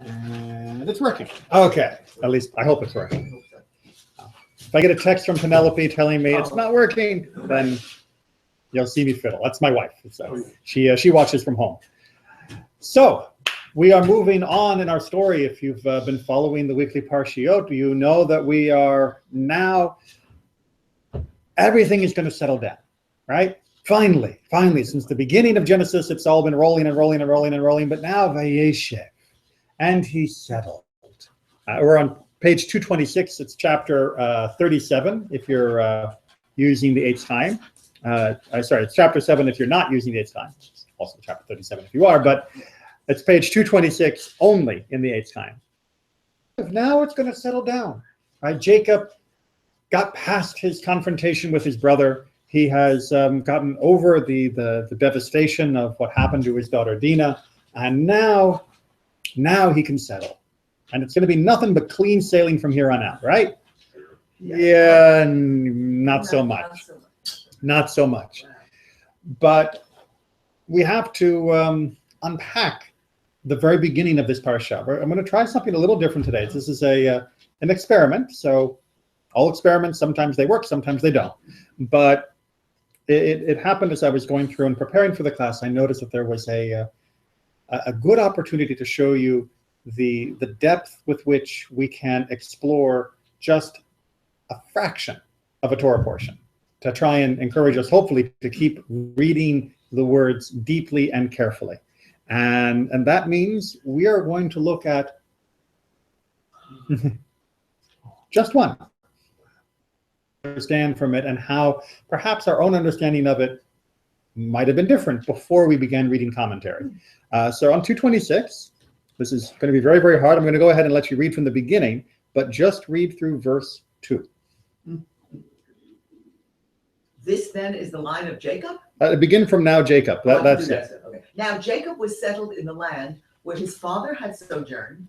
And it's working. Okay, at least I hope it's working. If I get a text from Penelope telling me it's not working, then you'll see me fiddle. That's my wife. So she watches from home. So we are moving on in our story. If you've been following the weekly Parshiot, you know that we are now, everything is going to settle down, right? Finally, since the beginning of Genesis, it's all been rolling and rolling and rolling and rolling. But now Vayeishev, and he settled. We're on page 226. It's chapter 37, if you're using the H time. Sorry, it's chapter 7 if you're not using the H time. It's also chapter 37 if you are, but it's page 226 only in the H time. Now it's going to settle down, right? Jacob got past his confrontation with his brother. He has gotten over the devastation of what happened to his daughter Dinah, and now he can settle. And it's going to be nothing but clean sailing from here on out, right? Yeah, not so much. Not so much. But we have to unpack the very beginning of this parsha. I'm going to try something a little different today. This is an experiment. So all experiments, sometimes they work, sometimes they don't. But it happened as I was going through and preparing for the class. I noticed that there was a good opportunity to show you the depth with which we can explore just a fraction of a Torah portion, to try and encourage us, hopefully, to keep reading the words deeply and carefully. And that means we are going to look at just one. Understand from it, and how perhaps our own understanding of it might have been different before we began reading commentary. So on 226, this is going to be very, very hard. I'm going to go ahead and let you read from the beginning, but just read through verse 2. This then is the line of Jacob? Begin from now, Jacob. That's it. Okay. Now Jacob was settled in the land where his father had sojourned.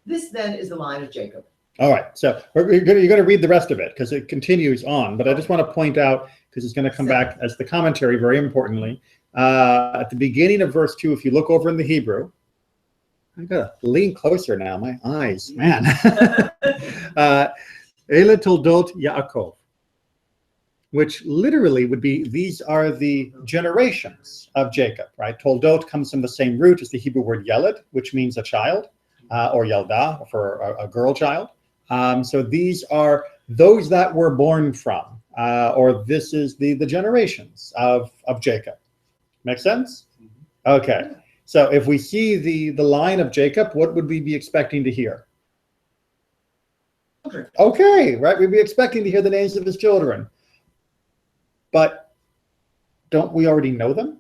This then is the line of Jacob. All right, so you're going to read the rest of it because it continues on, but I just want to point out, because it's going to come back as the commentary, very importantly, at the beginning of verse 2, if you look over in the Hebrew, I got to lean closer now, my eyes, man. Ele Toldot Yaakov, which literally would be, these are the generations of Jacob, right? Toldot comes from the same root as the Hebrew word Yeled, which means a child, or Yelda, for a girl child. So these are those that were born from, or this is the generations of Jacob. Make sense? Okay. So if we see the line of Jacob, what would we be expecting to hear? Okay, right? We'd be expecting to hear the names of his children. But don't we already know them?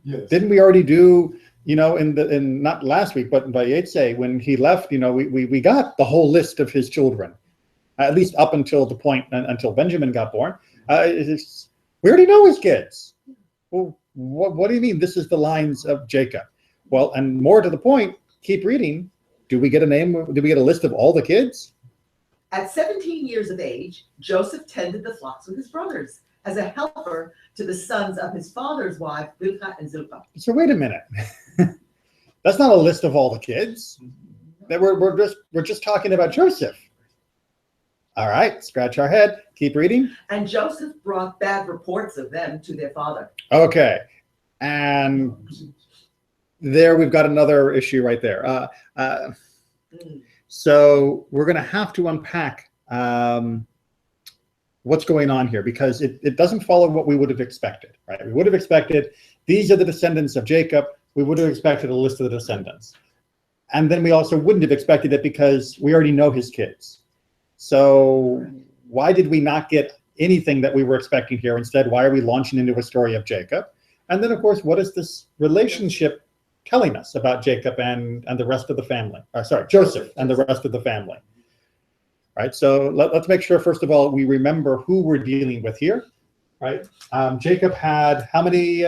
Yes. Didn't we already do, in not last week, but by Vayeishev, when he left, we got the whole list of his children, at least up until the point until Benjamin got born. We already know his kids. Well, what do you mean? This is the lines of Jacob. Well, and more to the point, keep reading. Do we get a name? Do we get a list of all the kids? At 17 years of age, Joseph tended the flocks with his brothers as a helper to the sons of his father's wife, Bilhah and Zilpah. So wait a minute. That's not a list of all the kids. We're just talking about Joseph. All right, scratch our head. Keep reading. And Joseph brought bad reports of them to their father. Okay, and there we've got another issue right there. So we're going to have to unpack what's going on here, because it doesn't follow what we would have expected, right? We would have expected these are the descendants of Jacob. We would have expected a list of the descendants. And then we also wouldn't have expected it because we already know his kids. So why did we not get anything that we were expecting here? Instead, why are we launching into a story of Jacob? And then, of course, what is this relationship telling us about Jacob and the rest of the family? Joseph and the rest of the family. Right, so let's make sure, first of all, we remember who we're dealing with here, right? Jacob had how many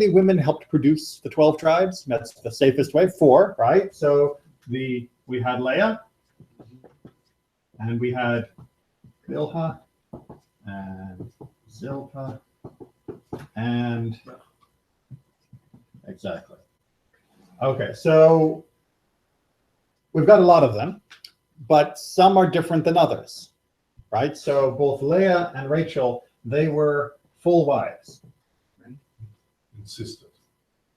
women helped produce the 12 tribes? That's the safest way, 4, right? So we had Leah, and we had Bilhah, and Zilpah, and exactly. Okay, so we've got a lot of them, but some are different than others, right? So both Leah and Rachel, they were full wives. And sisters.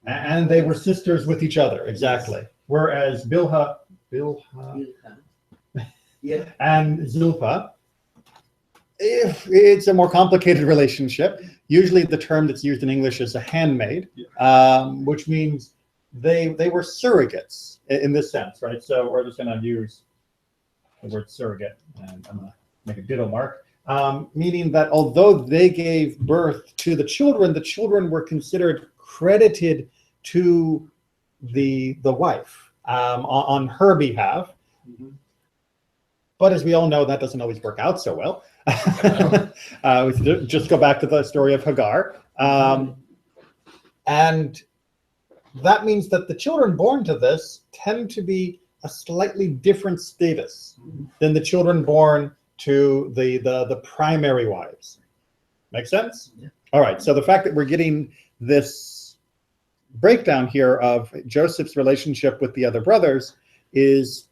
And they were sisters with each other, exactly. Whereas Bilhah Yeah. and Zilpah, if it's a more complicated relationship, usually the term that's used in English is a handmaid, which means they were surrogates in this sense, right? So we're just going to use the word surrogate, and I'm going to make a ditto mark, meaning that although they gave birth to the children were considered credited to the wife on her behalf. Mm-hmm. But as we all know, that doesn't always work out so well. Just go back to the story of Hagar. And that means that the children born to this tend to be a slightly different status than the children born to the primary wives. Make sense? Yeah. All right, so the fact that we're getting this breakdown here of Joseph's relationship with the other brothers is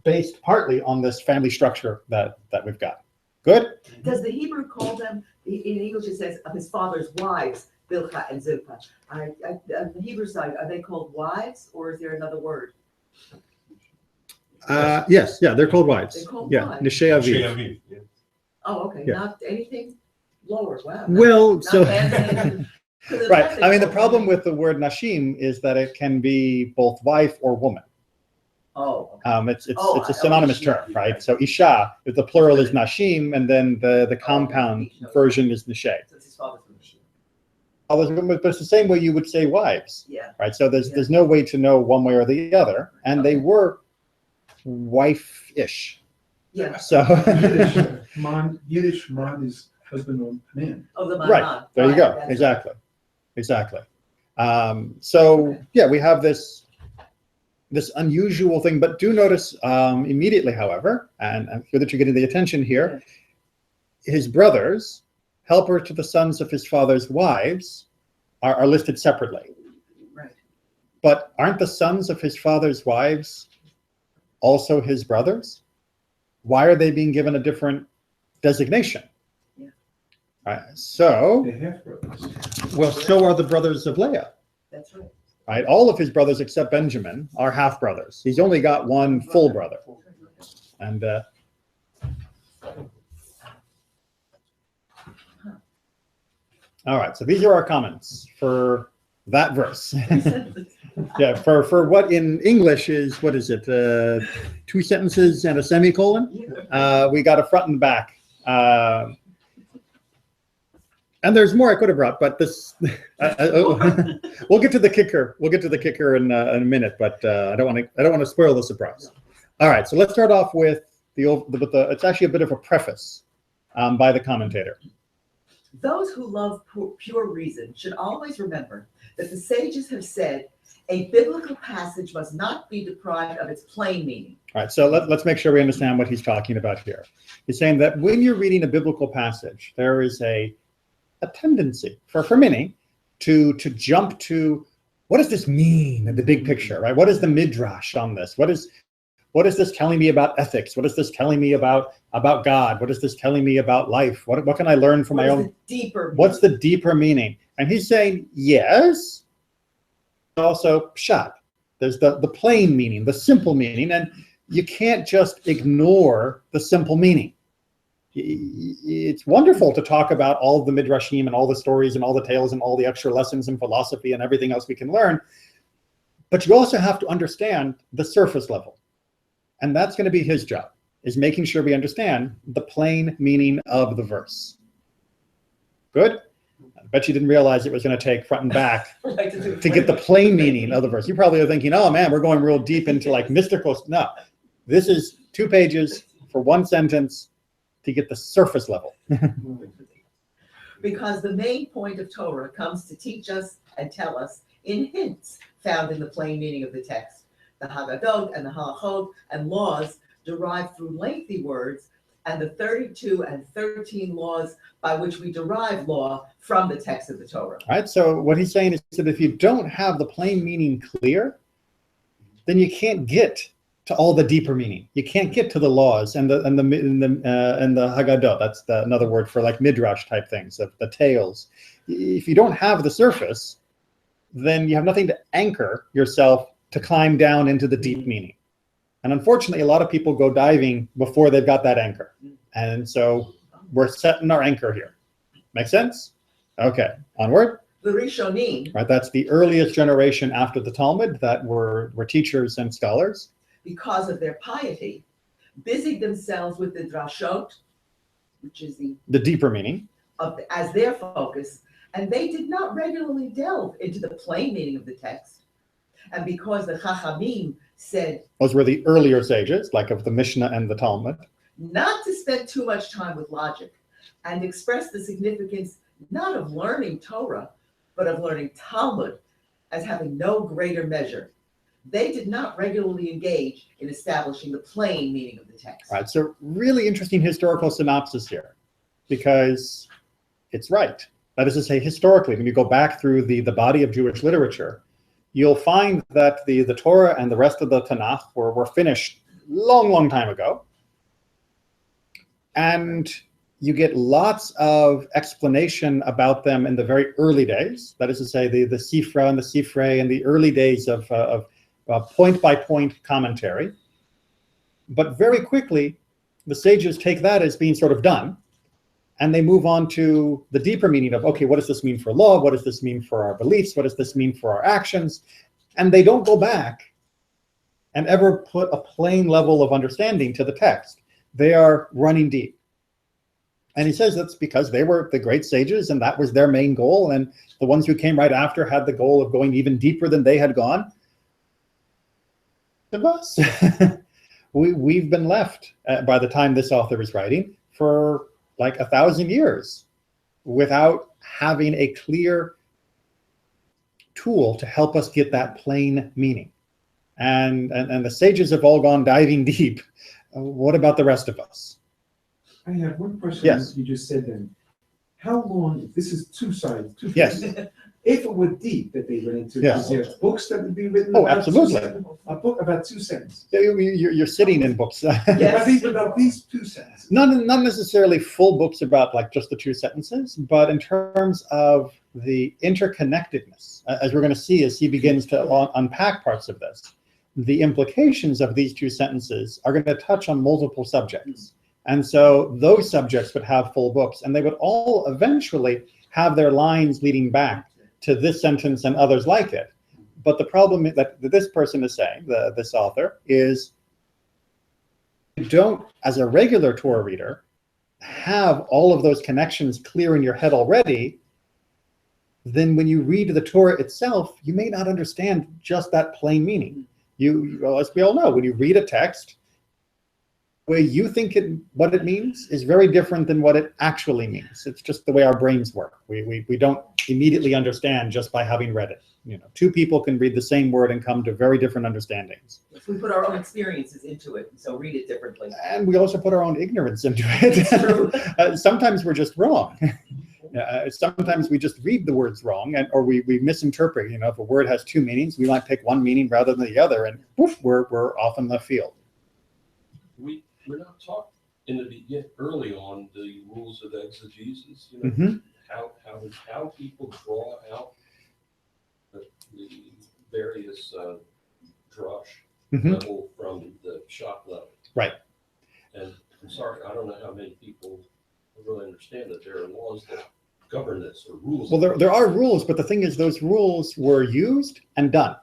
based partly on this family structure that we've got. Good? Does the Hebrew call them, in English it says of his father's wives, Bilhah and Zilpah. On the Hebrew side, are they called wives or is there another word? Yes, yeah, they're called wives. They're called Yeah, wives. Nishei Aviv. Aviv, yeah. Oh, okay, Yeah. not anything lower, wow. Well, Not so feminine. right. I mean, the problem with the word nashim is that it can be both wife or woman. Oh, okay. It's a synonymous Isha. term, right? So isha, if the plural is nashim, and then the compound version is nishei. So it's his father's name. But it's the same way you would say wives, Yeah. right? So there's no way to know one way or the other, and they were wife-ish. Yeah. So Yiddish man is husband or man. Oh, the right, Manan. there you go. That's Exactly. So yeah, we have this unusual thing, but do notice immediately, however, and I'm sure that you're getting the attention here, his brothers, helper to the sons of his father's wives, are listed separately. Right. But aren't the sons of his father's wives also his brothers? Why are they being given a different designation? Yeah. Right. So, They have brothers. well, so are the brothers of Leah. That's right. Right? All of his brothers except Benjamin are half brothers. He's only got one full brother. And all right, so these are our comments for that verse. Yeah, for what in English is, what is it? 2 sentences and a semicolon. We got a front and back. And there's more I could have brought, but this we'll get to the kicker. We'll get to the kicker in a minute, but I don't want to spoil the surprise. All right, so let's start off with it's actually a bit of a preface by the commentator. Those who love pure reason should always remember that the sages have said a biblical passage must not be deprived of its plain meaning. All right, so let's make sure we understand what he's talking about here. He's saying that when you're reading a biblical passage, there is a tendency for many to jump to, what does this mean in the big picture, right? What is the midrash on this? What is this telling me about ethics? What is this telling me about God? What is this telling me about life? What can I learn from my own? What's the deeper meaning? And he's saying, yes, also pshat. There's the plain meaning, the simple meaning, and you can't just ignore the simple meaning. It's wonderful to talk about all the midrashim and all the stories and all the tales and all the extra lessons in philosophy and everything else we can learn, but you also have to understand the surface level. And that's going to be his job, is making sure we understand the plain meaning of the verse. Good? I bet you didn't realize it was going to take front and back to get the plain meaning of the verse. You probably are thinking, oh man, we're going real deep into like mystical. No, this is 2 pages for 1 sentence to get the surface level. Because the main point of Torah comes to teach us and tell us in hints found in the plain meaning of the text. The Haggadot and the Halachot and laws derived through lengthy words and the 32 and 13 laws by which we derive law from the text of the Torah. All right, so what he's saying is that if you don't have the plain meaning clear, then you can't get to all the deeper meaning. You can't get to the laws and the Haggadah. That's another word for like midrash type things, the tales. If you don't have the surface, then you have nothing to anchor yourself to climb down into the deep meaning. And unfortunately, a lot of people go diving before they've got that anchor. And so we're setting our anchor here. Make sense? Okay, onward. The Rishonim, Right, that's the earliest generation after the Talmud that were teachers and scholars. because of their piety, busied themselves with the drashot, which is The deeper meaning. as their focus, and they did not regularly delve into the plain meaning of the text. And because the Chachamim said Those were the earlier sages, like of the Mishnah and the Talmud. not to spend too much time with logic, and express the significance not of learning Torah, but of learning Talmud as having no greater measure. They did not regularly engage in establishing the plain meaning of the text. Right, so really interesting historical synopsis here, because it's right. That is to say, historically, when you go back through the body of Jewish literature, you'll find that the Torah and the rest of the Tanakh were finished long time ago. And you get lots of explanation about them in the very early days. That is to say, the Sifra and the Sifrei and the early days of point-by-point commentary. But very quickly, the sages take that as being sort of done, and they move on to the deeper meaning of, okay, what does this mean for law? What does this mean for our beliefs? What does this mean for our actions? And they don't go back and ever put a plain level of understanding to the text. They are running deep. And he says that's because they were the great sages and that was their main goal. And the ones who came right after had the goal of going even deeper than they had gone. To us, we've been left by the time this author is writing for like 1,000 years without having a clear tool to help us get that plain meaning. And the sages have all gone diving deep. What about the rest of us? I have one question. Yes. You just said then. How long, this is two sides, two Yes. things. If it were deep that they went into, Yes. there's books that would be written Oh, about absolutely. a book about 2 sentences. You're sitting in books. Yes. About these 2 sentences. Not necessarily full books about like just the 2 sentences, but in terms of the interconnectedness, as we're going to see as he begins to unpack parts of this, the implications of these 2 sentences are going to touch on multiple subjects. And so those subjects would have full books, and they would all eventually have their lines leading back to this sentence and others like it. But the problem that this person is saying, this author, is you don't, as a regular Torah reader, have all of those connections clear in your head already. Then when you read the Torah itself, you may not understand just that plain meaning. Well, as we all know, when you read a text, the way you think what it means is very different than what it actually means. It's just the way our brains work. We don't immediately understand just by having read it. 2 people can read the same word and come to very different understandings. We put our own experiences into it, so read it differently. And we also put our own ignorance into it. It's true. Sometimes we're just wrong. Sometimes we just read the words wrong, or we misinterpret. If a word has 2 meanings, we might pick one meaning rather than the other, and poof, we're off in the field. We're not taught yet early on the rules of exegesis. How people draw out the various drush level from the shock level. Right. And I'm sorry, I don't know how many people really understand that there are laws that govern this, or rules. Well, there are rules, but the thing is, those rules were used and done.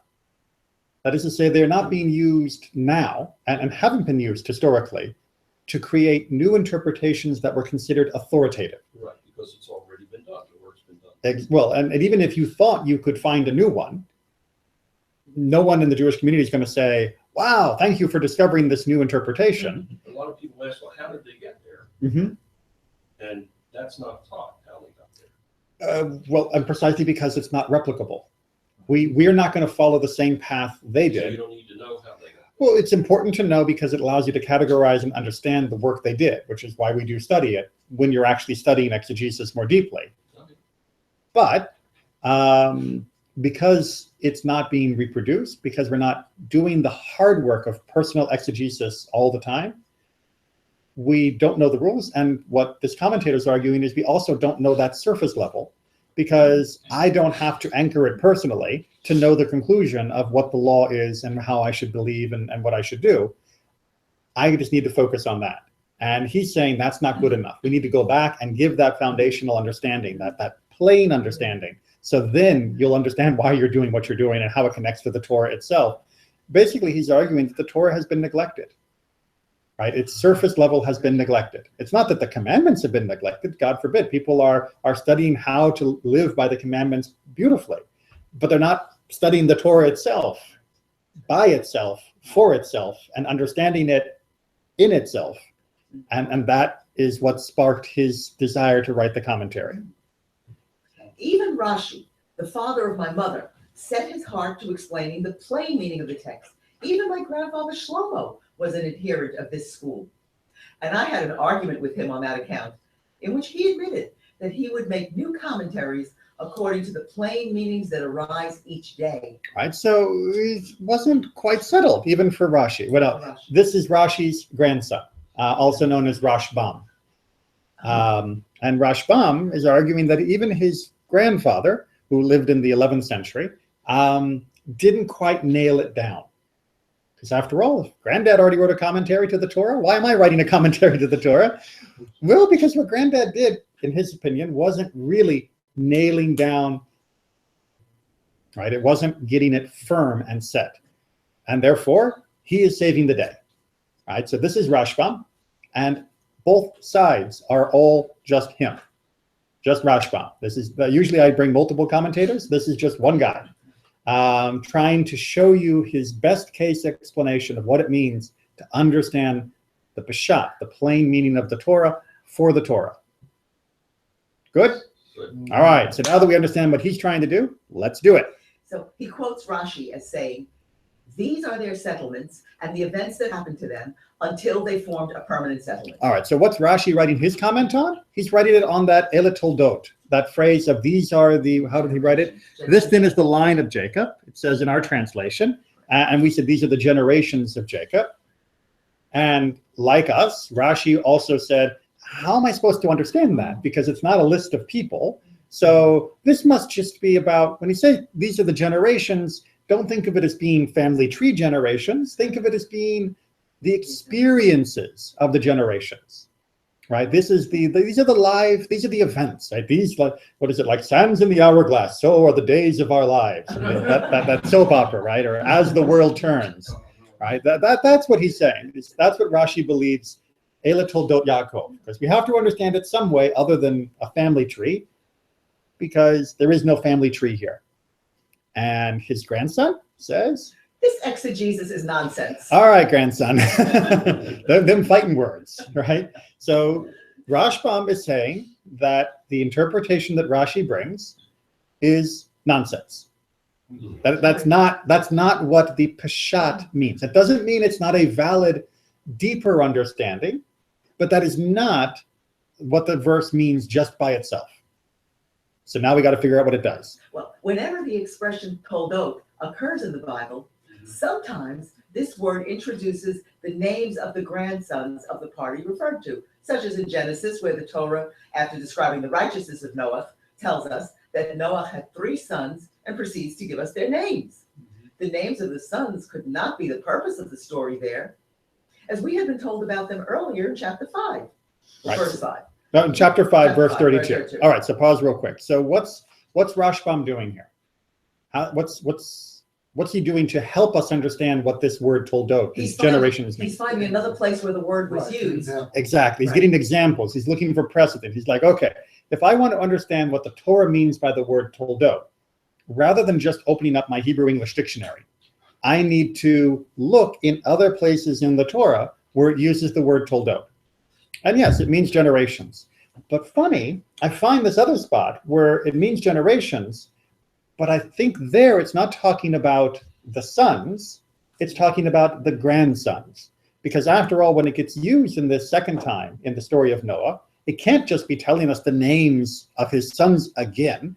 That is to say, they're not being used now, and haven't been used historically, to create new interpretations that were considered authoritative. Right, because it's already been done. The work's been done. Well, and even if you thought you could find a new one, no one in the Jewish community is going to say, wow, thank you for discovering this new interpretation. A lot of people ask, well, how did they get there? And that's not taught how they got there. Well, and precisely because it's not replicable. We're not going to follow the same path they So did. you don't need to know how they got Well, it's important to know because it allows you to categorize and understand the work they did, which is why we do study it when you're actually studying exegesis more deeply. But because it's not being reproduced, because we're not doing the hard work of personal exegesis all the time, we don't know the rules. And what this commentator is arguing is we also don't know that surface level, because I don't have to anchor it personally to know the conclusion of what the law is and how I should believe and what I should do. I just need to focus on that. And he's saying that's not good enough. We need to go back and give that foundational understanding, that plain understanding. So then you'll understand why you're doing what you're doing and how it connects to the Torah itself. Basically, he's arguing that the Torah has been neglected. Right? Its surface level has been neglected. It's not that the commandments have been neglected, God forbid. People are studying how to live by the commandments beautifully, but they're not studying the Torah itself, by itself, for itself, and understanding it in itself. And that is what sparked his desire to write the commentary. Even Rashi, the father of my mother, set his heart to explaining the plain meaning of the text. Even my grandfather Shlomo was an adherent of this school. And I had an argument with him on that account, in which he admitted that he would make new commentaries according to the plain meanings that arise each day. Right, so it wasn't quite settled, even for Rashi. Well, this is Rashi's grandson, also known as Rashbam. And Rashbam is arguing that even his grandfather, who lived in the 11th century, didn't quite nail it down. Because after all, if Granddad already wrote a commentary to the Torah, why am I writing a commentary to the Torah? Well, because what Granddad did, in his opinion, wasn't really nailing down, right? It wasn't getting it firm and set. And therefore, he is saving the day, right? So this is Rashbam, and both sides are all just him, just Rashbam. This is, usually I bring multiple commentators. This is just one guy. Trying to show you his best case explanation of what it means to understand the Peshat, the plain meaning of the Torah, for the Torah. Good? Good. All right, so now that we understand what he's trying to do, let's do it. So he quotes Rashi as saying, these are their settlements and the events that happened to them until they formed a permanent settlement. All right, so what's Rashi writing his comment on? He's writing it on that Ele Toldot, that phrase of these are the, how did he write it? This then is the line of Jacob, it says in our translation. And we said these are the generations of Jacob. And like us, Rashi also said, how am I supposed to understand that? Because it's not a list of people. So this must just be about, when he says these are the generations, don't think of it as being family tree generations. Think of it as being the experiences of the generations, right? These are the events, right? These, like, what is it, like sands in the hourglass, so are the days of our lives. that soap opera, right? Or as the world turns, right? That's what he's saying. That's what Rashi believes, Ele Toldot Yaakov, because we have to understand it some way other than a family tree, because there is no family tree here. And his grandson says, this exegesis is nonsense. all right, grandson. them fighting words, right? So Rashbam is saying that the interpretation that Rashi brings is nonsense. That's not what the Peshat means. It doesn't mean it's not a valid, deeper understanding, but that is not what the verse means just by itself. So now we got to figure out what it does. Well, whenever the expression toldot occurs in the Bible, sometimes this word introduces the names of the grandsons of the party referred to, such as in Genesis, where the Torah, after describing the righteousness of Noah, tells us that Noah had 3 sons and proceeds to give us their names. The names of the sons could not be the purpose of the story there, as we had been told about them earlier in chapter 5, Right. verse 5. No, chapter 5, verse 32. Verse 32. All right, so pause real quick. So what's Rashbam doing here? What's he doing to help us understand what this word toldot, these generations mean? He's finding another place where the word was used. Exactly. He's getting examples. He's looking for precedent. He's like, okay, if I want to understand what the Torah means by the word toldot, rather than just opening up my Hebrew-English dictionary, I need to look in other places in the Torah where it uses the word toldot. And yes, it means generations. But funny, I find this other spot where it means generations, but I think there it's not talking about the sons, it's talking about the grandsons. Because after all, when it gets used in this second time in the story of Noah, it can't just be telling us the names of his sons again.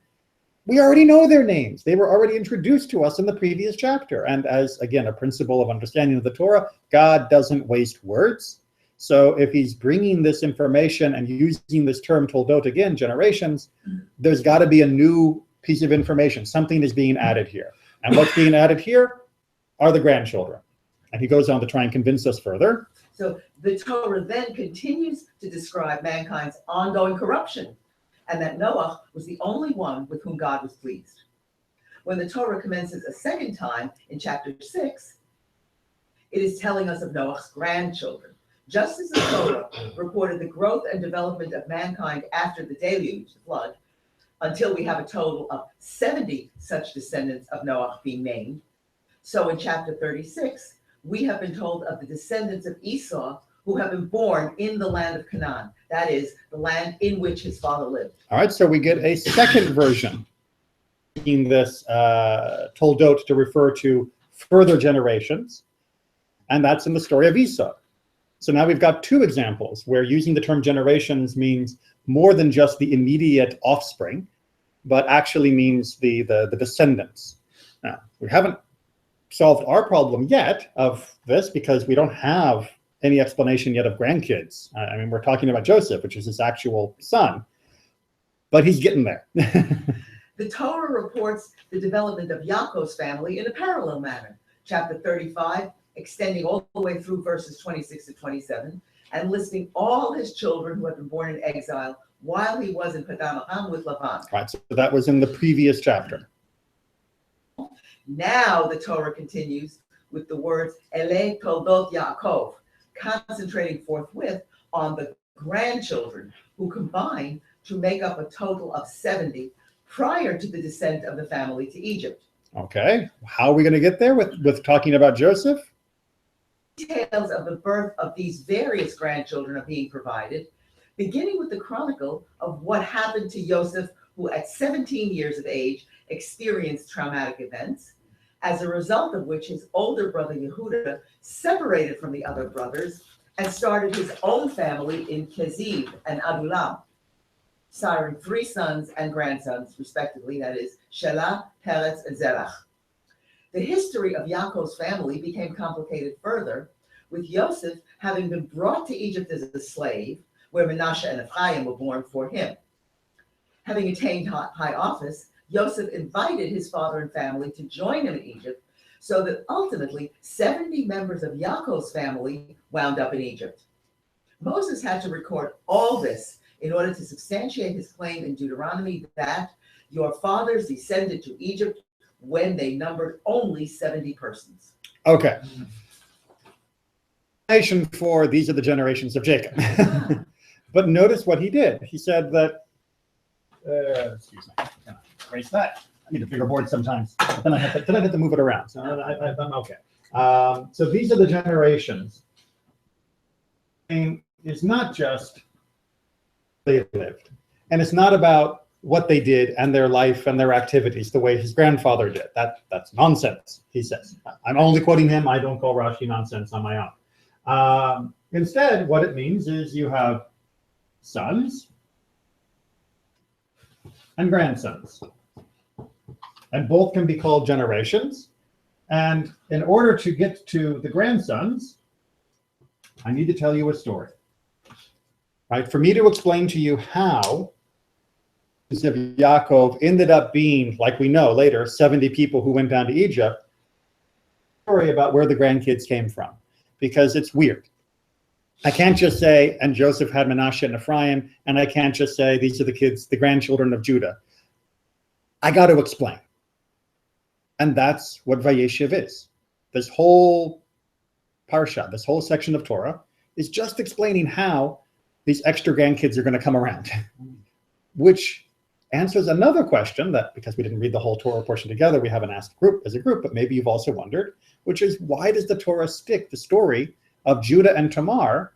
We already know their names. They were already introduced to us in the previous chapter. And as, again, a principle of understanding of the Torah, God doesn't waste words. So if he's bringing this information and using this term toldot again, generations, there's got to be a new piece of information. Something is being added here. And what's being added here are the grandchildren. And he goes on to try and convince us further. So the Torah then continues to describe mankind's ongoing corruption, and that Noah was the only one with whom God was pleased. When the Torah commences a second time in chapter 6, it is telling us of Noah's grandchildren. Just as the Torah reported the growth and development of mankind after the deluge, the flood, until we have a total of 70 such descendants of Noah being named, so in chapter 36, we have been told of the descendants of Esau who have been born in the land of Canaan. That is, the land in which his father lived. All right, so we get a second version, making this toldot to refer to further generations, and that's in the story of Esau. So now we've got two examples where using the term generations means more than just the immediate offspring, but actually means the descendants. Now, we haven't solved our problem yet of this because we don't have any explanation yet of grandkids. I mean, we're talking about Joseph, which is his actual son, but he's getting there. The Torah reports the development of Yaakov's family in a parallel manner. Chapter 35, extending all the way through verses 26 to 27, and listing all his children who had been born in exile while he was in Padan Aram with Laban. Right, so that was in the previous chapter. Now the Torah continues with the words Ele Toldot Yaakov, concentrating forthwith on the grandchildren who combine to make up a total of 70 prior to the descent of the family to Egypt. Okay, how are we going to get there with talking about Joseph? Details of the birth of these various grandchildren are being provided, beginning with the chronicle of what happened to Joseph, who at 17 years of age experienced traumatic events, as a result of which his older brother Yehuda separated from the other brothers and started his own family in Keziv and Adulam, siring 3 sons and grandsons, respectively, that is, Shelah, Peretz, and Zerach. The history of Yaakov's family became complicated further, with Yosef having been brought to Egypt as a slave, where Manasseh and Ephraim were born for him. Having attained high office, Yosef invited his father and family to join him in Egypt, so that ultimately 70 members of Yaakov's family wound up in Egypt. Moses had to record all this in order to substantiate his claim in Deuteronomy that your fathers descended to Egypt when they numbered only 70 persons. Okay. For these are the generations of Jacob. But notice what he did. He said that, excuse me, erase that. I need a bigger board sometimes. But then I have to move it around. So I'm okay. So these are the generations. And it's not just they lived. And it's not about what they did and their life and their activities the way his grandfather did. That's nonsense, he says. I'm only quoting him. I don't call Rashi nonsense on my own. Instead, what it means is you have sons and grandsons. And both can be called generations. And in order to get to the grandsons, I need to tell you a story. Right? For me to explain to you how Yaakov ended up being, like we know later, 70 people who went down to Egypt, story about where the grandkids came from, because it's weird. I can't just say, and Joseph had Manasseh and Ephraim, and I can't just say, these are the kids, the grandchildren of Judah. I got to explain. And that's what Vayeishev is. This whole parsha, this whole section of Torah, is just explaining how these extra grandkids are going to come around, which answers another question that, because we didn't read the whole Torah portion together, we haven't asked as a group, but maybe you've also wondered, which is, why does the Torah stick the story of Judah and Tamar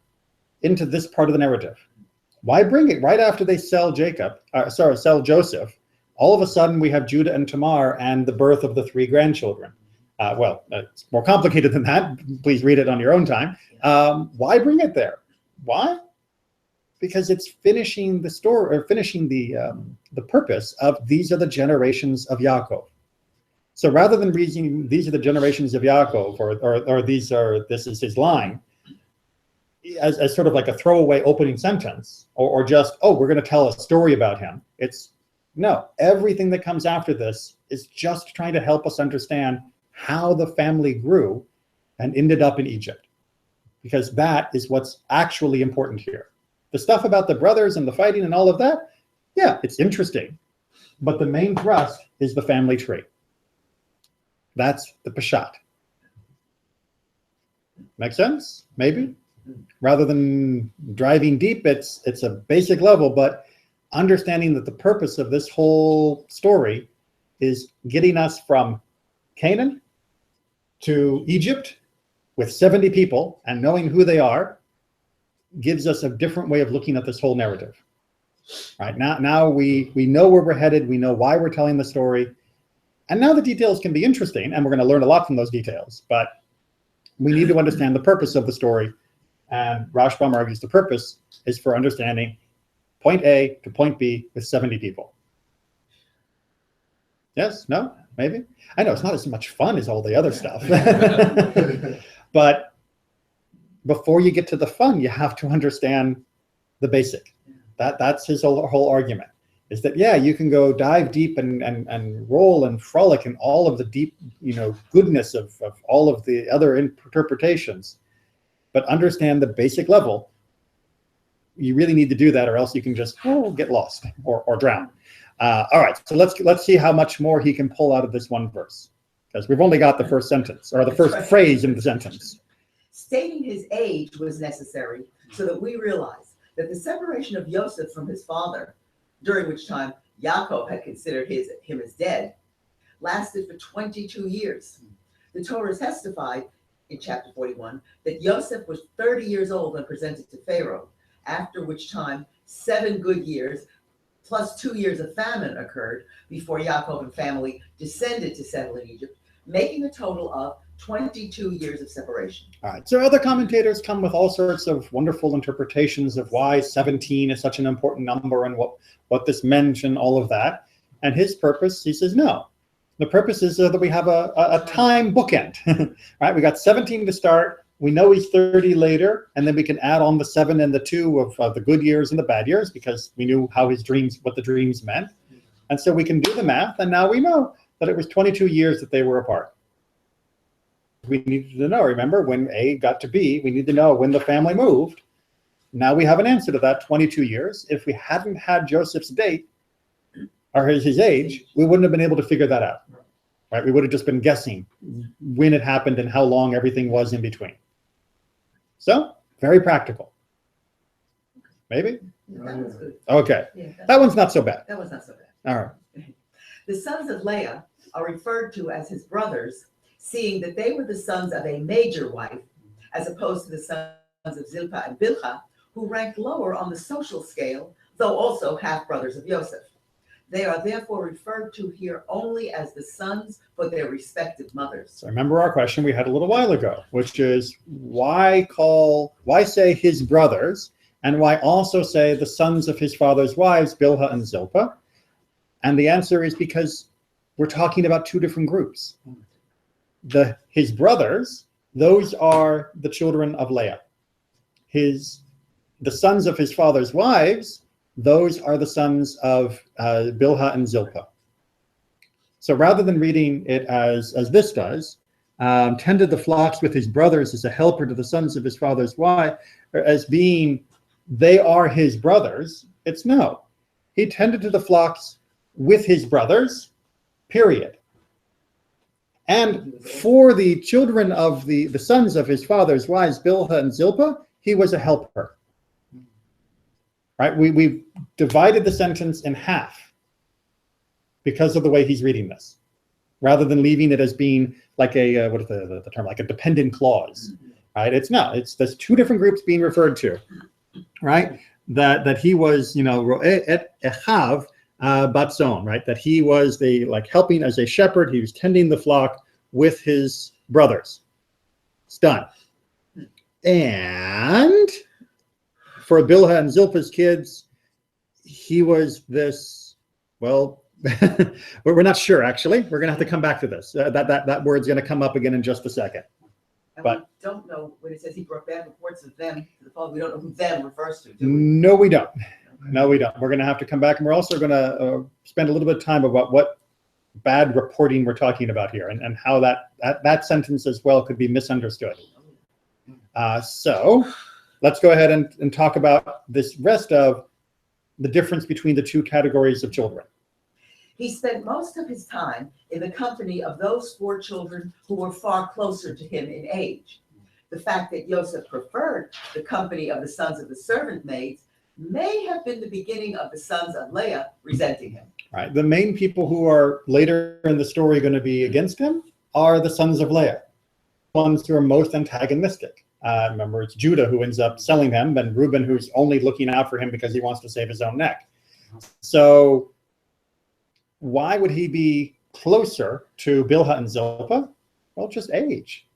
into this part of the narrative? Why bring it right after they sell Joseph? All of a sudden we have Judah and Tamar and the birth of the 3 grandchildren. Well, it's more complicated than that. Please read it on your own time. Why bring it there? Why? Because it's finishing the story, or finishing the purpose of these are the generations of Yaakov. So rather than reading these are the generations of Yaakov, or this is his line, as sort of like a throwaway opening sentence, or just, oh, we're going to tell a story about him. It's no, everything that comes after this is just trying to help us understand how the family grew and ended up in Egypt, because that is what's actually important here. The stuff about the brothers and the fighting and all of that, yeah, it's interesting, but the main thrust is the family tree. That's the Peshat. Make sense? Maybe? Rather than driving deep, it's a basic level, but understanding that the purpose of this whole story is getting us from Canaan to Egypt with 70 people, and knowing who they are gives us a different way of looking at this whole narrative. Right now we know where we're headed, we know why we're telling the story, and now the details can be interesting, and we're going to learn a lot from those details, but we need to understand the purpose of the story. And Rashbam argues the purpose is for understanding point A to point B with 70 people. Yes? No? Maybe? I know it's not as much fun as all the other stuff. But before you get to the fun, you have to understand the basic. That's his whole argument, is that, yeah, you can go dive deep and roll and frolic in all of the deep, goodness of all of the other interpretations. But understand the basic level. You really need to do that, or else you can just get lost or drown. All right, so let's see how much more he can pull out of this one verse, because we've only got the first sentence, or the first phrase in the sentence. Stating his age was necessary so that we realize that the separation of Yosef from his father, during which time Yaakov had considered him as dead, lasted for 22 years. The Torah testified in chapter 41 that Yosef was 30 years old when presented to Pharaoh, after which time 7 good years plus 2 years of famine occurred before Yaakov and family descended to settle in Egypt, making a total of 22 years of separation. All right, so other commentators come with all sorts of wonderful interpretations of why 17 is such an important number and what this meant and all of that. And his purpose, he says, no. The purpose is that we have a time bookend, right? We got 17 to start. We know he's 30 later, and then we can add on the 7 and the 2 of the good years and the bad years, because we knew how what the dreams meant. And so we can do the math, and now we know that it was 22 years that they were apart. We needed to know, remember, when A got to B, we need to know when the family moved. Now we have an answer to that, 22 years. If we hadn't had Joseph's date, or his age, we wouldn't have been able to figure that out, right? We would have just been guessing when it happened and how long everything was in between. So, very practical. Maybe? Yeah, that was good. Okay, Yeah, that one's not so bad. that was not so bad. All right. The sons of Leah are referred to as his brothers, seeing that they were the sons of a major wife, as opposed to the sons of Zilpah and Bilhah, who ranked lower on the social scale, though also half-brothers of Yosef. They are therefore referred to here only as the sons for their respective mothers. So remember our question we had a little while ago, which is why say his brothers, and why also say the sons of his father's wives, Bilhah and Zilpah? And the answer is because we're talking about two different groups. His brothers, those are the children of Leah. The sons of his father's wives, those are the sons of Bilhah and Zilpah. So rather than reading it as this does, tended the flocks with his brothers as a helper to the sons of his father's wife, or as being they are his brothers, it's no. He tended to the flocks with his brothers, period. And for the children of the sons of his father's wives, Bilhah and Zilpah, he was a helper. Right? We've divided the sentence in half because of the way he's reading this, rather than leaving it as being like a, what is the term, like a dependent clause, right? There's two different groups being referred to, right? That he was, Ro'eh Echav Batzon, right? That he was helping as a shepherd, he was tending the flock with his brothers. It's done. And for Bilhah and Zilpah's kids, he was this, well, we're not sure, actually. We're going to have to come back to this. That word's going to come up again in just a second. And But- we don't know when it says he brought bad reports of them to the father. We don't know who them refers to, do we? No, we don't. No, we don't. We're going to have to come back, and we're also going to spend a little bit of time about what bad reporting we're talking about here, and how that sentence as well could be misunderstood. So let's go ahead and talk about this rest of the difference between the two categories of children. He spent most of his time in the company of those 4 children who were far closer to him in age. The fact that Joseph preferred the company of the sons of the servant maids may have been the beginning of the sons of Leah resenting him. Right. The main people who are later in the story going to be against him are the sons of Leah, the ones who are most antagonistic. Remember, it's Judah who ends up selling him, and Reuben who's only looking out for him because he wants to save his own neck. So why would he be closer to Bilhah and Zilpah? Well, just age.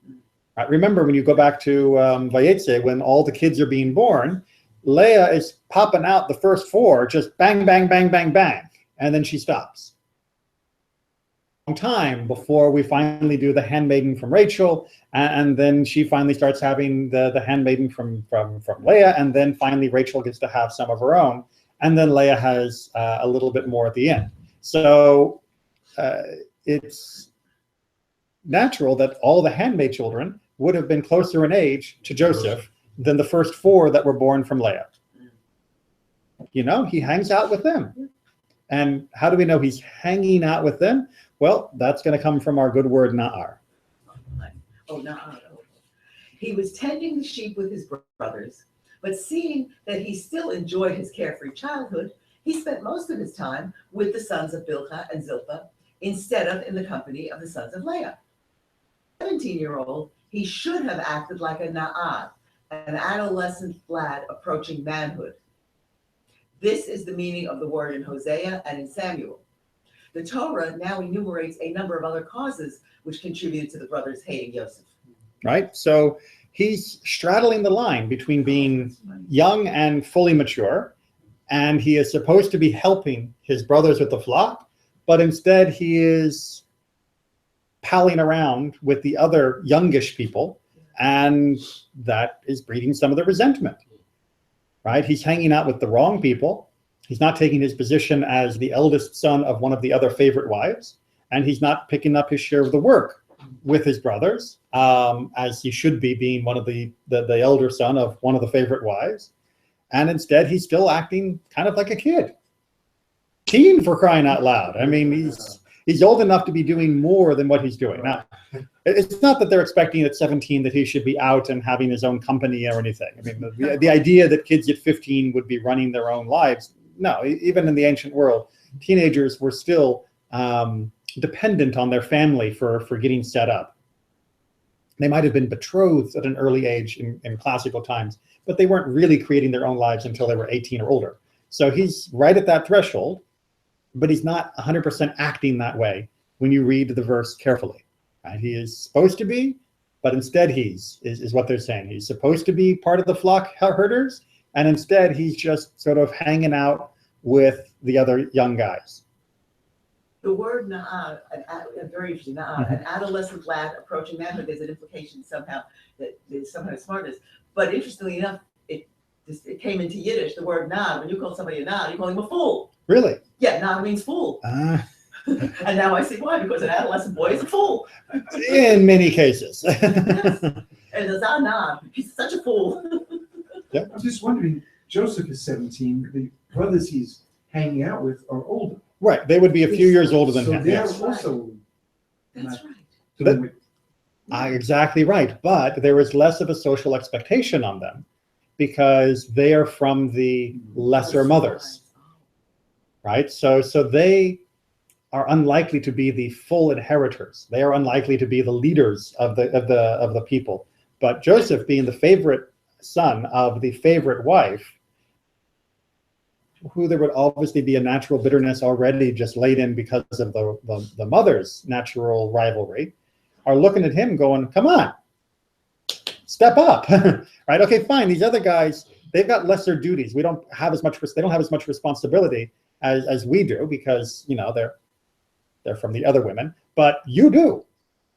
Right. Remember, when you go back to Vayeishev, when all the kids are being born, Leah is popping out the first 4, just bang, bang, bang, bang, bang, and then she stops. Long time before we finally do the handmaiden from Rachel, and then she finally starts having the handmaiden from Leah, and then finally Rachel gets to have some of her own, and then Leah has a little bit more at the end. So it's natural that all the handmaid children would have been closer in age to Joseph than the first 4 that were born from Leah. You know, he hangs out with them. And how do we know he's hanging out with them? Well, that's going to come from our good word, Na'ar. Oh, Na'ar. He was tending the sheep with his brothers, but seeing that he still enjoyed his carefree childhood, he spent most of his time with the sons of Bilhah and Zilpah instead of in the company of the sons of Leah. 17-year-old, he should have acted like a Na'ar, an adolescent lad approaching manhood. This is the meaning of the word in Hosea and in Samuel. The Torah now enumerates a number of other causes which contributed to the brothers hating Joseph. Right? So he's straddling the line between being young and fully mature, and he is supposed to be helping his brothers with the flock, but instead he is palling around with the other youngish people, and that is breeding some of the resentment. Right? He's hanging out with the wrong people. He's not taking his position as the eldest son of one of the other favorite wives, and he's not picking up his share of the work with his brothers, as he should be, being one of the elder son of one of the favorite wives. And instead, he's still acting kind of like a kid. Teen, for crying out loud. I mean, he's old enough to be doing more than what he's doing. Now, it's not that they're expecting at 17 that he should be out and having his own company or anything. I mean, the idea that kids at 15 would be running their own lives, no, even in the ancient world, teenagers were still dependent on their family for getting set up. They might have been betrothed at an early age in classical times, but they weren't really creating their own lives until they were 18 or older. So he's right at that threshold, but he's not 100% acting that way when you read the verse carefully. Right? He is supposed to be, but instead is what they're saying. He's supposed to be part of the flock herders, and instead he's just sort of hanging out with the other young guys. The word Na'ar, very interesting, Na'ar, an adolescent lad approaching manhood, there's an implication somehow that there's somehow smartness. But interestingly enough, it came into Yiddish, the word Na'ar. When you call somebody a Na'ar, you call him a fool. Really? Yeah, Na'ar means fool. And now I see why, because an adolescent boy is a fool. In many cases. Yes. And it's Na'ar, he's such a fool. I'm just wondering, Joseph is 17, the brothers he's hanging out with are older. Right, they would be a few years older than so him. they're Yes. also That's not right. doing with Exactly right, but there is less of a social expectation on them because they are from the lesser mothers, right? So they are unlikely to be the full inheritors. They are unlikely to be the leaders of the people. But Joseph, being the favorite son of the favorite wife, who there would obviously be a natural bitterness already just laid in because of the mother's natural rivalry, are looking at him going, come on, step up, right? Okay, fine. These other guys, they've got lesser duties. We don't have as much, they don't have as much responsibility as we do because, you know, they're from the other women, but you do.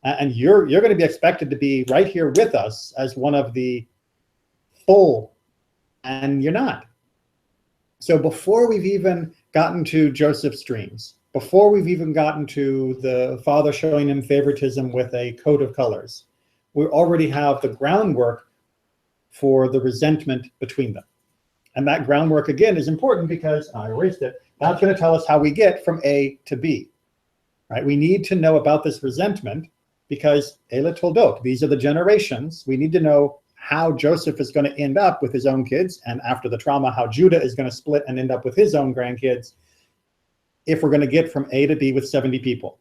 And you're going to be expected to be right here with us as one of the full, and you're not. So before we've even gotten to Joseph's dreams, before we've even gotten to the father showing him favoritism with a coat of colors, we already have the groundwork for the resentment between them. And that groundwork, again, is important because, I erased it, that's going to tell us how we get from A to B. Right? We need to know about this resentment because Ela Toldot, these are the generations. We need to know how Joseph is going to end up with his own kids, and after the trauma, how Judah is going to split and end up with his own grandkids, if we're going to get from A to B with 70 people.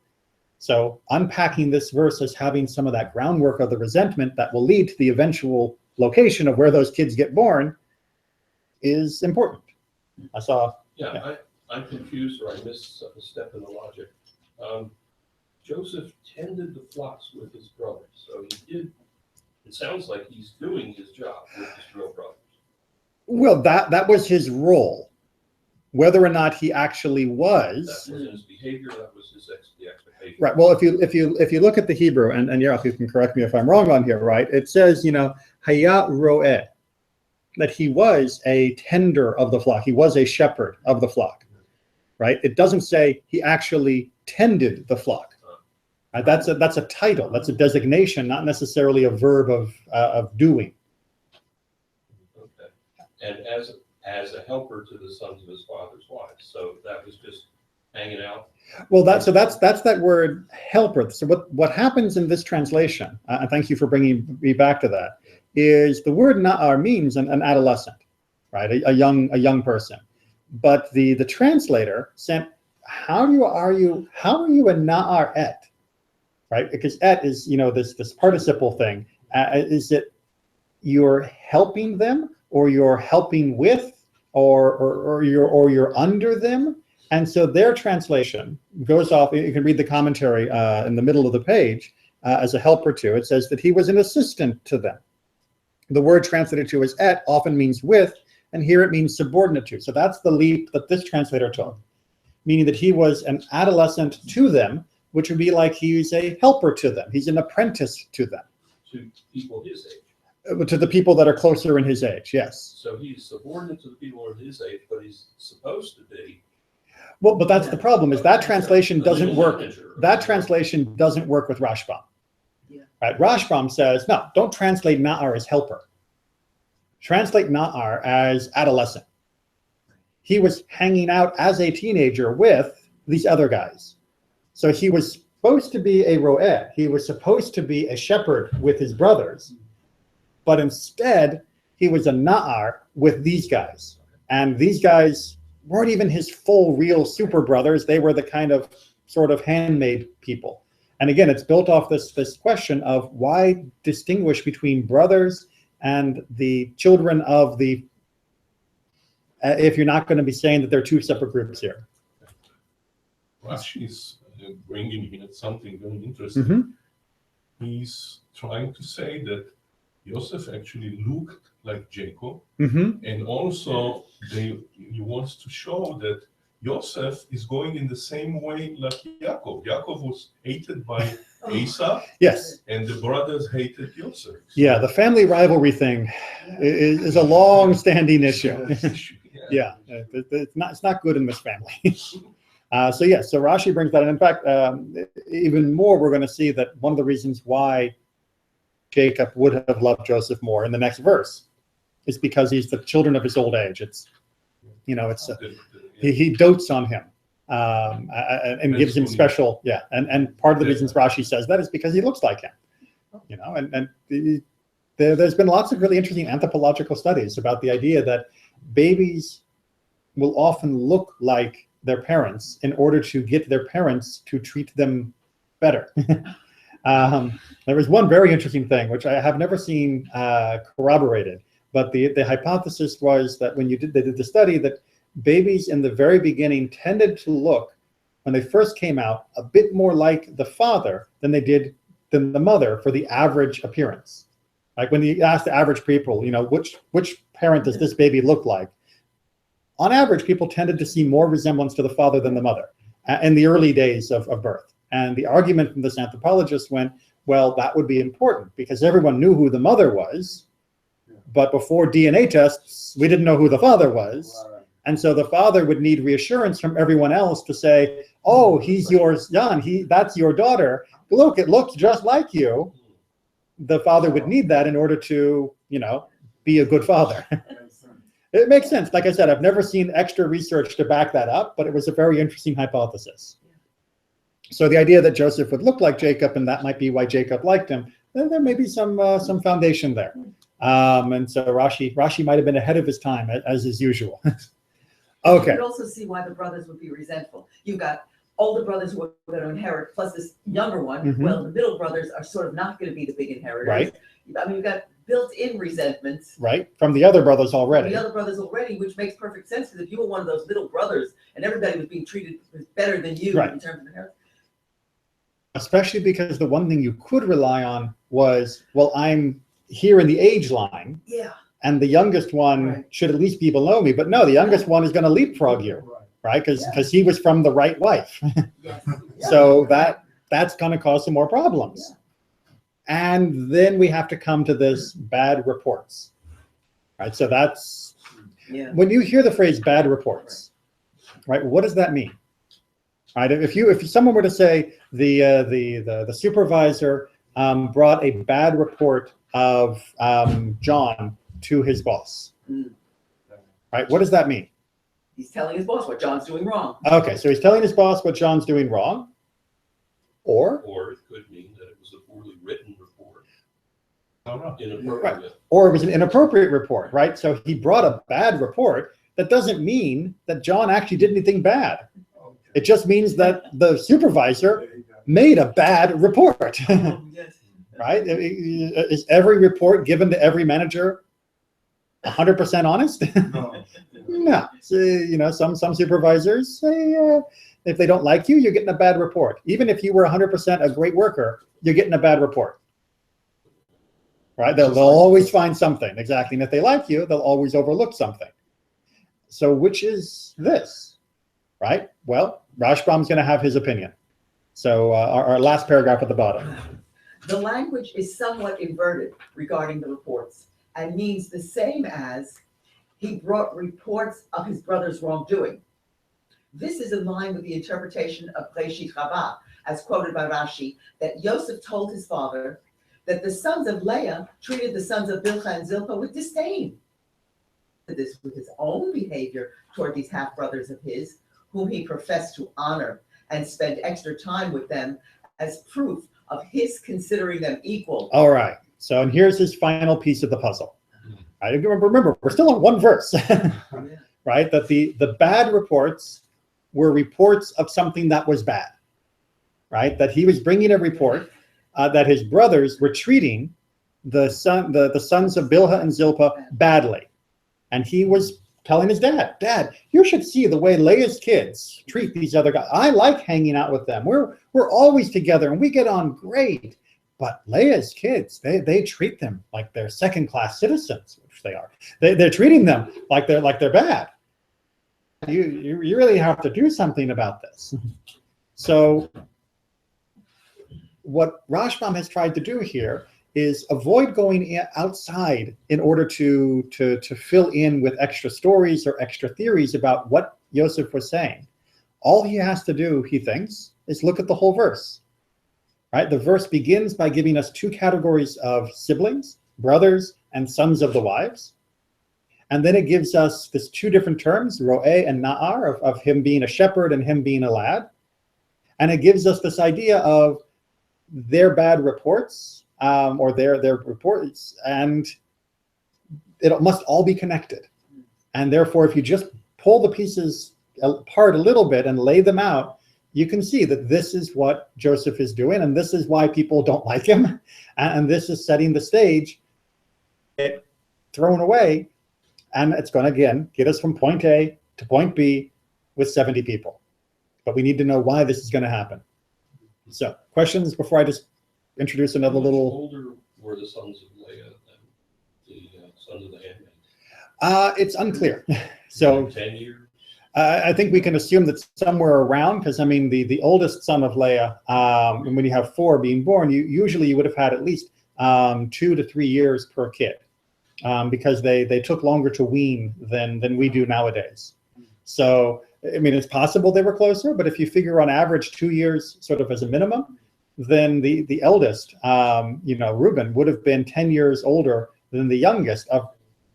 So unpacking this verse as having some of that groundwork of the resentment that will lead to the eventual location of where those kids get born is important. I'm confused, or I missed a step in the logic. Joseph tended the flocks with his brothers, so he did. It sounds like he's doing his job with his real brothers. Well, that was his role. Whether or not he actually was. That was his behavior. That was the expectation. Right. Well, if you look at the Hebrew, and Yaroch, you can correct me if I'm wrong on here, right? It says, you know, haya roeh, that he was a tender of the flock. He was a shepherd of the flock, right? It doesn't say he actually tended the flock. Right? That's a title. That's a designation, not necessarily a verb of doing. Okay. And as a helper to the sons of his father's wives, so that was just hanging out. Well, that's that word helper. So what happens in this translation, and thank you for bringing me back to that, is the word na'ar means an adolescent, right? A young person. But the translator sent, how are you a na'ar et? Right, because et is, you know, this participle thing. Is it you're helping them, or you're helping with, or you're under them? And so their translation goes off. You can read the commentary in the middle of the page as a helper to. It says that he was an assistant to them. The word translated to as et often means with, and here it means subordinate to. So that's the leap that this translator took, meaning that he was an adolescent to them, which would be like he's a helper to them. He's an apprentice to them. To people his age. To the people that are closer in his age, yes. So he's subordinate to the people of his age, but he's supposed to be. Well, but that's the problem, is that translation doesn't work. That translation doesn't work with Rashbam. Yeah. Right? Rashbam says, no, don't translate na'ar as helper. Translate na'ar as adolescent. He was hanging out as a teenager with these other guys. So he was supposed to be a roeh. He was supposed to be a shepherd with his brothers, but instead he was a na'ar with these guys. And these guys weren't even his full, real super brothers. They were the kind of sort of handmade people. And again, it's built off this question of why distinguish between brothers and the children of the, if you're not going to be saying that there are two separate groups here. Rashi's bringing here something very interesting. He's trying to say that Joseph actually looked like Jacob, and also he wants to show that Joseph is going in the same way like Yaakov. Yaakov was hated by Esau, yes, and the brothers hated Joseph. Yeah, the family rivalry thing is a long-standing issue. Yeah, it's not good in this family. So Rashi brings that in. In fact, even more, we're going to see that one of the reasons why Jacob would have loved Joseph more in the next verse is because he's the children of his old age. He dotes on hhim and gives him special, and part of the reasons Rashi says that is because he looks like him. There's been lots of really interesting anthropological studies about the idea that babies will often look like their parents in order to get their parents to treat them better. There was one very interesting thing, which I have never seen corroborated, but the hypothesis was that when they did the study, that babies in the very beginning tended to look, when they first came out, a bit more like the father than they did than the mother for the average appearance. Like when you ask the average people, you know, which parent does this baby look like? On average, people tended to see more resemblance to the father than the mother in the early days of birth. And the argument from this anthropologist went, well, that would be important because everyone knew who the mother was, but before DNA tests, we didn't know who the father was. And so the father would need reassurance from everyone else to say, oh, he's your son, that's your daughter. Look, it looks just like you. The father would need that in order to, you know, be a good father. It makes sense. Like I said, I've never seen extra research to back that up, but it was a very interesting hypothesis. So the idea that Joseph would look like Jacob, and that might be why Jacob liked him, then there may be some foundation there. And so Rashi might have been ahead of his time, as is usual. Okay. You could also see why the brothers would be resentful. You've got older brothers who are going to inherit, plus this younger one. Mhm. Well, the middle brothers are sort of not going to be the big inheritors. Right. I mean, you've got built-in resentments. Right, from the other brothers already. The other brothers already, which makes perfect sense, because if you were one of those middle brothers and everybody was being treated better than you Right. in terms of inheritance. Especially because the one thing you could rely on was, well, I'm here in the age line, Yeah. and the youngest one Right. should at least be below me. But no, the youngest one is going to leapfrog you, right? Because he was from the right wife. Yes. So that's going to cause some more problems. And then we have to come to this bad reports, right? So that's, Yeah. when you hear the phrase bad reports, right? What does that mean? Right? If someone were to say the supervisor brought a bad report of John to his boss, Mm. right? What does that mean? He's telling his boss what John's doing wrong. Okay, so he's telling his boss what John's doing wrong, or Or it could mean that it was a poorly written report, All right. inappropriate. it was an inappropriate report, right? So he brought a bad report. That doesn't mean that John actually did anything bad. It just means that the supervisor made a bad report, Yes. right? Is every report given to every manager 100% honest? No. So, you know, some supervisors say, if they don't like you, you're getting a bad report. Even if you were 100% a great worker, you're getting a bad report. Right? They'll always find something. Exactly. And if they like you, they'll always overlook something. So which is this? Right? Well, Rashbam's going to have his opinion. So our last paragraph at the bottom. The language is somewhat inverted regarding the reports and means the same as he brought reports of his brother's wrongdoing. This is in line with the interpretation of Vayeishev Rabbah, as quoted by Rashi, that Yosef told his father that the sons of Leah treated the sons of Bilhah and Zilpah with disdain. This with his own behavior toward these half-brothers of his, whom he professed to honor and spend extra time with them as proof of his considering them equal. All right. So, and here's his final piece of the puzzle. I remember, we're still on one verse, right? That the bad reports were reports of something that was bad, right? That he was bringing a report that his brothers were treating the sons of Bilhah and Zilpah badly. And he was telling his dad, you should see the way Leah's kids treat these other guys. I like hanging out with them. We're always together and we get on great. But Leah's kids, they treat them like they're second-class citizens, which they are. They're treating them like they're bad. You really have to do something about this. So what Rashbam has tried to do here is avoid going outside in order to fill in with extra stories or extra theories about what Yosef was saying. All he has to do, he thinks, is look at the whole verse. Right? The verse begins by giving us two categories of siblings, brothers, and sons of the wives. And then it gives us this two different terms, ro'eh and na'ar, of him being a shepherd and him being a lad. And it gives us this idea of their bad reports, or their reports, and it must all be connected. And therefore, if you just pull the pieces apart a little bit and lay them out, you can see that this is what Joseph is doing, and this is why people don't like him, and this is setting the stage. It thrown away, and it's going to, again, get us from point A to point B with 70 people. But we need to know why this is going to happen. So, questions before I just introduce another How much little. older were the sons of Leah than the sons of the handmaid? It's unclear. So 10 years? I think we can assume that somewhere around, because I mean, the oldest son of Leah, and when you have 4 being born, you would have had at least 2 to 3 years per kid, because they took longer to wean than we do nowadays. So I mean, it's possible they were closer, but if you figure on average 2 years sort of as a minimum, then the eldest, Reuben, would have been 10 years older than the youngest of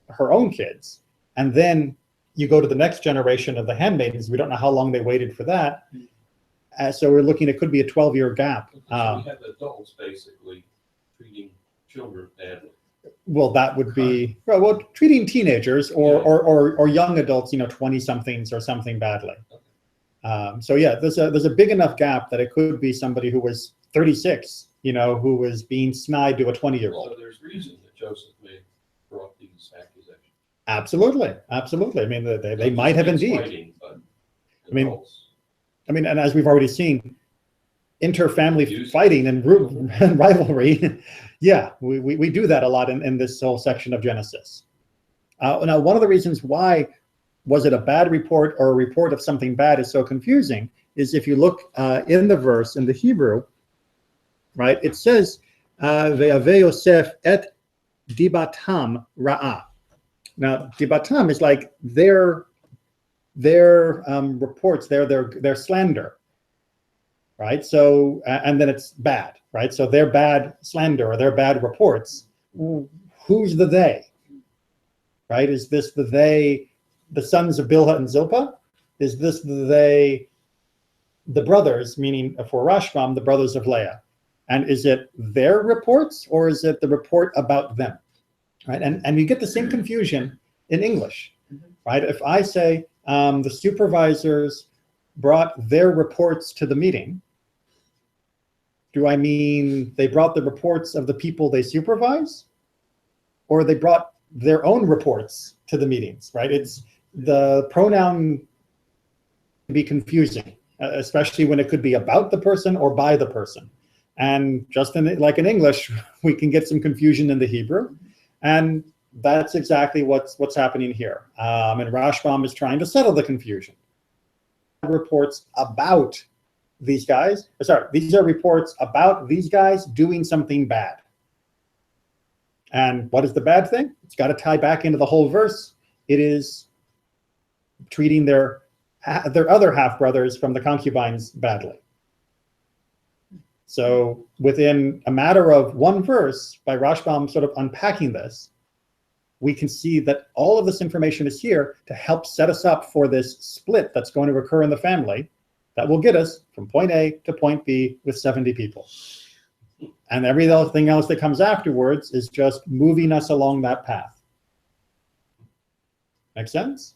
her own kids. And then you go to the next generation of the handmaidens. We don't know how long they waited for that. So we're looking, it could be a 12-year gap. So we have adults basically treating children badly. Well, that would be, well, treating teenagers or young adults, 20-somethings or something badly. So yeah, there's a big enough gap that it could be somebody who was 36, who was being snide to a 20-year-old. So there's reason that Joseph may have brought these accusations. Absolutely. I mean, they might have indeed. Fighting, but I mean, and as we've already seen, inter-family fighting and rivalry, yeah, we do that a lot in this whole section of Genesis. Now, one of the reasons why was it a bad report or a report of something bad is so confusing is if you look in the verse in the Hebrew, right? It says, Vayeishev et dibatam ra'ah. Now, dibatam is like their reports, their slander, right? So, and then it's bad, right? So their bad slander or their bad reports. Who's the they? Right? Is this the they, the sons of Bilhah and Zilpah? Is this the they, the brothers, meaning for Rashbam, the brothers of Leah? And is it their reports or is it the report about them? Right? And you get the same confusion in English, right? If I say the supervisors brought their reports to the meeting, do I mean they brought the reports of the people they supervise, or they brought their own reports to the meetings, right? It's the pronoun can be confusing, especially when it could be about the person or by the person. And just like in English, we can get some confusion in the Hebrew. And that's exactly what's happening here. And Rashbam is trying to settle the confusion. Reports about these guys, these are reports about these guys doing something bad. And what is the bad thing? It's got to tie back into the whole verse. It is treating their other half-brothers from the concubines badly. So within a matter of one verse, by Rashbam sort of unpacking this, we can see that all of this information is here to help set us up for this split that's going to occur in the family that will get us from point A to point B with 70 people. And everything else that comes afterwards is just moving us along that path. Make sense?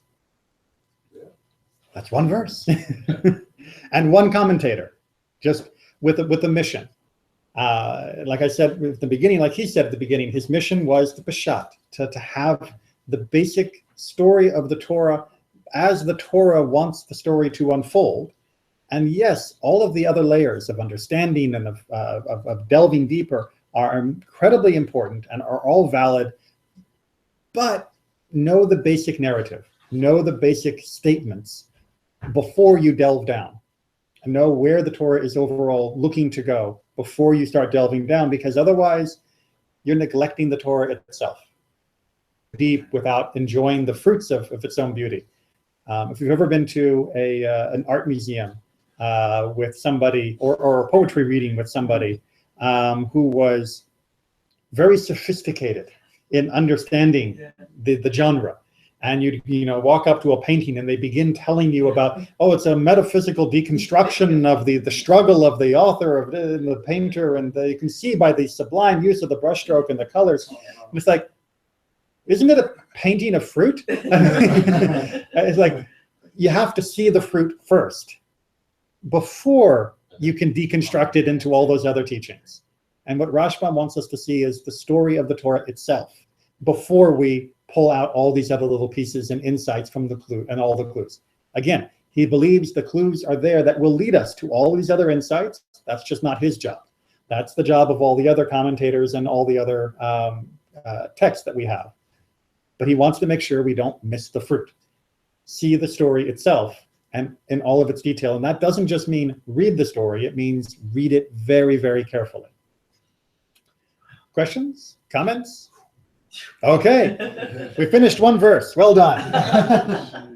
Yeah. That's one verse. And one commentator, just with a mission. Like I said at the beginning, like he said at the beginning, his mission was the Peshat, to have the basic story of the Torah as the Torah wants the story to unfold. And yes, all of the other layers of understanding and of delving deeper are incredibly important and are all valid, but know the basic narrative, know the basic statements before you delve down. And know where the Torah is overall looking to go before you start delving down, because otherwise you're neglecting the Torah itself deep without enjoying the fruits of its own beauty. If you've ever been to an art museum with somebody or a poetry reading with somebody who was very sophisticated in understanding the genre, and you walk up to a painting and they begin telling you about, oh, it's a metaphysical deconstruction of the struggle of the author, of the painter, and you can see by the sublime use of the brushstroke and the colors. And it's like, isn't it a painting of fruit? It's like, you have to see the fruit first before you can deconstruct it into all those other teachings. And what Rashbam wants us to see is the story of the Torah itself before we pull out all these other little pieces and insights from the clue and all the clues. Again, he believes the clues are there that will lead us to all these other insights. That's just not his job. That's the job of all the other commentators and all the other texts that we have. But he wants to make sure we don't miss the fruit. See the story itself and in all of its detail. And that doesn't just mean read the story. It means read it very, very carefully. Questions? Comments? Okay. We finished one verse. Well done.